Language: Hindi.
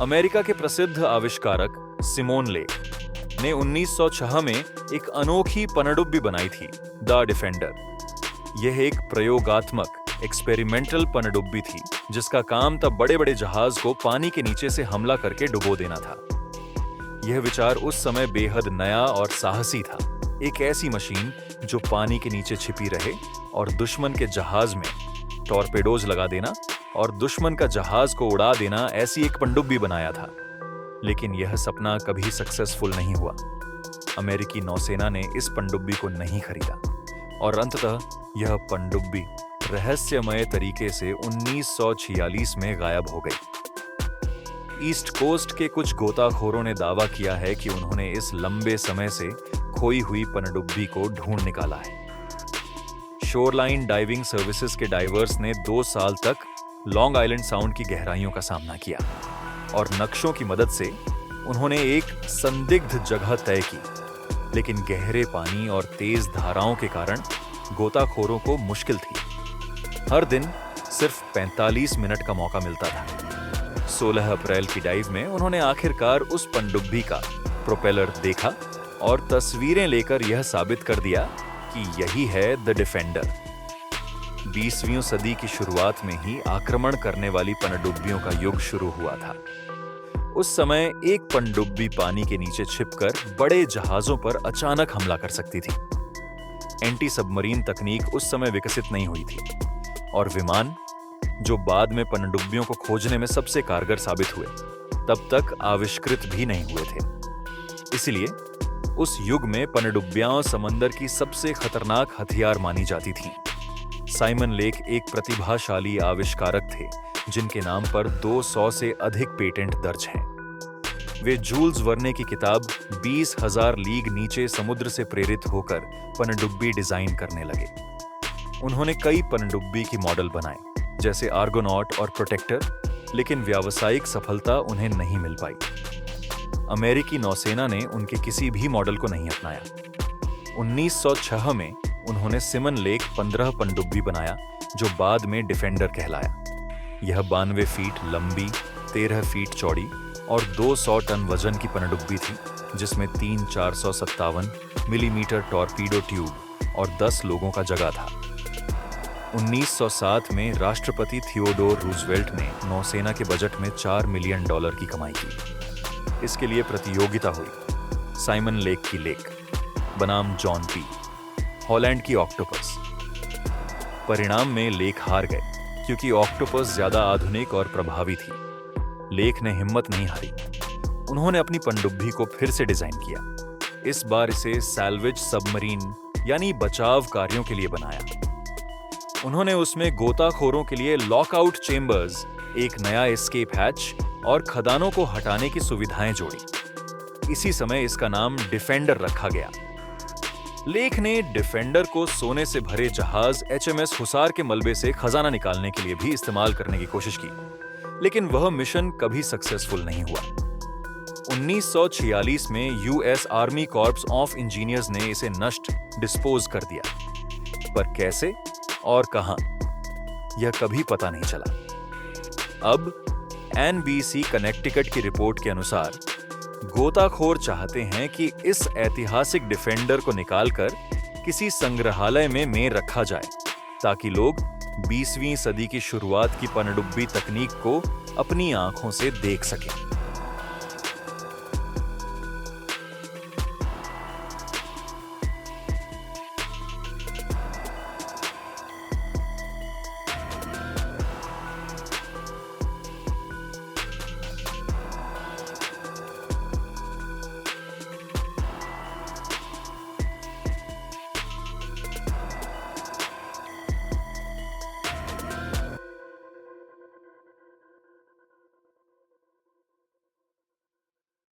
अमेरिका के प्रसिद्ध आविष्कारक सिमोन लेक ने 1906 में एक अनोखी पनडुब्बी बनाई थी, द डिफेंडर। यह एक प्रयोगात्मक एक्सपेरिमेंटल पनडुब्बी थी जिसका काम तब बड़े-बड़े जहाज को पानी के नीचे से हमला करके डुबो देना था। यह विचार उस समय बेहद नया और साहसी था। एक ऐसी मशीन जो पानी के नीचे छिपी रहे और दुश्मन के जहाज में टॉर्पेडोज लगा देना और दुश्मन का जहाज को उड़ा देना, ऐसी एक पनडुब्बी बनाया था। लेकिन यह सपना कभी सक्सेसफुल नहीं हुआ। अमेरिकी नौसेना ने इस पनडुब्बी को नहीं खरीदा और अंततः यह पनडुब्बी रहस्यमय तरीके से 1946 में गायब हो गई। ईस्ट कोस्ट के कुछ गोताखोरों ने दावा किया है कि उन्होंने इस लंबे समय से खोई हुई पनडुब्बी को ढूंढ निकाला है। शोरलाइन डाइविंग सर्विसेज के डाइवर्स ने 2 साल तक लॉन्ग आइलैंड साउंड की गहराइयों का सामना किया और नक्शों की मदद से उन्होंने एक संदिग्ध जगह तय की। लेकिन गहरे पानी और तेज धाराओं के कारण गोताखोरों को मुश्किल थी। हर दिन सिर्फ 45 मिनट का मौका मिलता था। 16 अप्रैल की डाइव में उन्होंने आखिरकार उस पनडुब्बी का प्रोपेलर देखा और तस्वीरें लेकर यह साबित कर दिया कि यही है द डिफेंडर। 20वीं सदी की शुरुआत में ही आक्रमण करने वाली पनडुब्बियों का युग शुरू हुआ था। उस समय एक पनडुब्बी पानी के नीचे छिपकर बड़े जहाजों पर अचानक हमला कर सकती थी। एंटी सबमरीन तकनीक उस समय विकसित नहीं हुई थी और विमान, जो बाद में पनडुब्बियों को खोजने में सबसे कारगर साबित हुए, तब तक आविष्कृत भी नहीं हुए थे। इसलिए उस युग में पनडुब्बियां समंदर की सबसे खतरनाक हथियार मानी जाती थीं। साइमन लेक एक प्रतिभाशाली आविष्कारक थे जिनके नाम पर 200 से अधिक पेटेंट दर्ज हैं। वे जूल्स वर्ने की किताब 20,000 लीग नीचे समुद्र से प्रेरित होकर पनडुब्बी डिजाइन करने लगे। उन्होंने कई पनडुब्बी की मॉडल बनाए, जैसे आर्गोनॉट और प्रोटेक्टर, लेकिन व्यावसायिक सफलता उन्हें नहीं मिल पाई। अमेरिकी नौसेना ने उनके किसी भी मॉडल को नहीं अपनाया। 1906 में उन्होंने सिमन लेक 15 पनडुब्बी बनाया, जो बाद में डिफेंडर कहलाया। यह 92 फीट लंबी, 13 फीट चौड़ी और 200 टन वजन की पनडुब्बी थी, जिसमें 3,457 मिलीमीटर टॉर्पीडो ट्यूब और 10 लोगों का जगह था। 1907 में राष्ट्रपति थियोडोर रूजवेल्ट ने नौसेना के बजट में $4 मिलियन की कमाई की। इसके लिए प्रतियोगिता हुई। साइमन लेक की लेक, बनाम जॉन पी, हॉलैंड की ऑक्टोपस। परिणाम में लेक हार गए क्योंकि ऑक्टोपस ज्यादा आधुनिक और प्रभावी थी। लेक ने हिम्मत नहीं हारी। उन्होंने अपनी पनडुब्बी को फिर से डिजाइन किया। इस बार इसे सैल्वेज सबमरीन यानी बचाव कार्यों के लिए बनाया। उन्होंने उसमें गोताखोरों के लिए लॉकआउट चेंबर्स, एक नया एस्केप हैच और खदानों को हटाने की सुविधाएं जोड़ी। इसी समय इसका नाम डिफेंडर रखा गया। लेक ने डिफेंडर को सोने से भरे जहाज HMS हुसार के मलबे से खजाना निकालने के लिए भी इस्तेमाल करने की कोशिश की, लेकिन वह मिशन कभी सक्सेसफुल नहीं हुआ। 1946 में US army corps of engineers ने इसे नष्ट डिस्पोज कर दिया, पर कैसे और कहां, यह कभी पता नहीं चला। अब NBC कनेक्टिकट की रिपोर्ट के अनुसार गोताखोर चाहते हैं कि इस ऐतिहासिक डिफेंडर को निकालकर किसी संग्रहालय में रखा जाए, ताकि लोग 20वीं सदी की शुरुआत की पनडुब्बी तकनीक को अपनी आंखों से देख सकें।